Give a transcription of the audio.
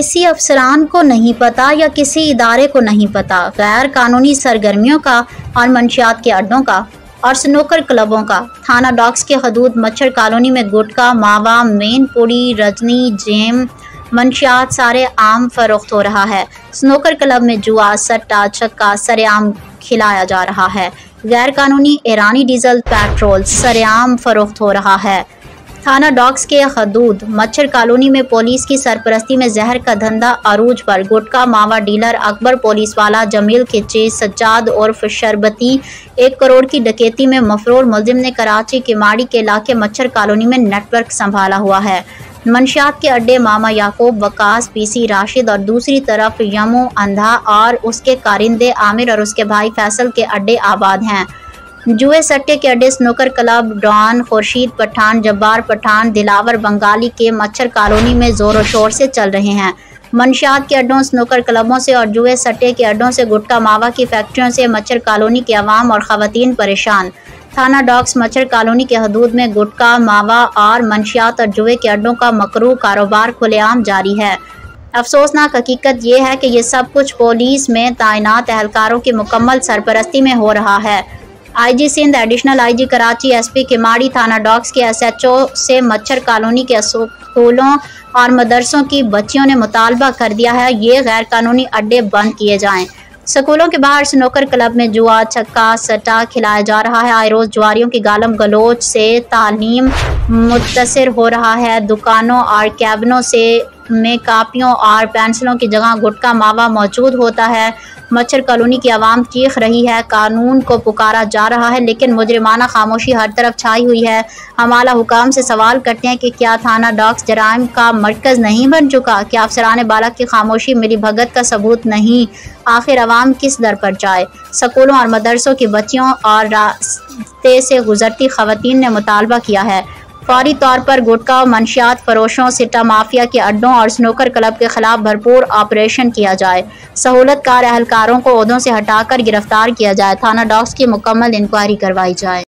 किसी अफसरान को नहीं पता या किसी इदारे को नहीं पता गैर कानूनी सरगर्मियों का और मंशियात के अड्डों का और स्नूकर क्लबों का। थाना डॉक्स के हदूद मच्छर कॉलोनी में गुटखा, मावा, मेन पुड़ी, रजनी, जेम, मंशियात सारे आम फरोख्त हो रहा है। स्नूकर क्लब में जुआ, सट्टा, छक्का सरेआम खिलाया जा रहा है। गैर कानूनी ईरानी डीजल पेट्रोल सरेआम फरोख्त हो रहा है। थाना डॉक्स के हदूद मच्छर कॉलोनी में पुलिस की सरपरस्ती में जहर का धंधा अरूज पर। गुटखा मावा डीलर अकबर, पुलिस वाला जमील खिच्ची, सज्जाद उर्फ शरबती 1 करोड़ की डकैती में मफरूर मुलजिम ने कराची के माड़ी के इलाके मच्छर कॉलोनी में नेटवर्क संभाला हुआ है। मंशियात के अड्डे मामा याकूब, वकास, पीसी, राशिद और दूसरी तरफ यमू अंधा और उसके कारिंदे आमिर और उसके भाई फैसल के अड्डे आबाद हैं। जुए सट्टे के अड्डे snooker club don, Khurshid Pathan, Jabbar Pathan, Dilawar Bengali के मच्छर कॉलोनी में जोर शोर से चल रहे हैं। मंशियात के अड्डों, स्नूकर क्लबों से और जुए सट्टे के अड्डों से, गुटखा मावा की फैक्ट्रियों से मच्छर कॉलोनी के अवाम और ख़वातीन परेशान। थाना डॉक्स मच्छर कॉलोनी के हदूद में गुटखा, मावा और मंशियात और जुए के अड्डों का मकरू कारोबार खुलेआम जारी है। अफसोसनाक हकीकत यह है कि ये सब कुछ पुलिस में तैनात एहलकारों की मुकम्मल सरपरस्ती में हो रहा है। IG Sindh, additional IG Karachi, SP Keamari, थाना डॉक्स के SHO से मच्छर कॉलोनी के स्कूलों और मदरसों की बच्चियों ने मुतालबा कर दिया है ये गैर कानूनी अड्डे बंद किए जाएं। स्कूलों के बाहर स्नूकर क्लब में जुआ, छक्का, सट्टा खिलाया जा रहा है। आए रोज जुआरियों की गालम गलोच से तालीम मुतासिर हो रहा है। दुकानों और कैबिनों से में कापियों और पेंसिलों की जगह गुटखा मावा मौजूद होता है। मच्छर कॉलोनी की आवाम चीख रही है, कानून को पुकारा जा रहा है, लेकिन मुजरिमाना खामोशी हर तरफ छाई हुई है। हम आला हुकाम से सवाल करते हैं कि क्या थाना डॉक्स जराइम का मरकज़ नहीं बन चुका? क्या अफसरान बाला की खामोशी मिली भगत का सबूत नहीं? आखिर अवाम किस दर पर जाए? स्कूलों और मदरसों की बच्चियों और रास्ते से गुजरती ख़वातीन ने मुतालबा किया है फौरी तौर पर गुटखा, मंशियात फरोशों, सिट्टा माफिया के अड्डों और स्नूकर क्लब के खिलाफ भरपूर ऑपरेशन किया जाए। सहूलतकार एहलकारों को ओहदों से हटाकर गिरफ्तार किया जाए। थाना डॉक्स की मुकम्मल इंक्वायरी करवाई जाए।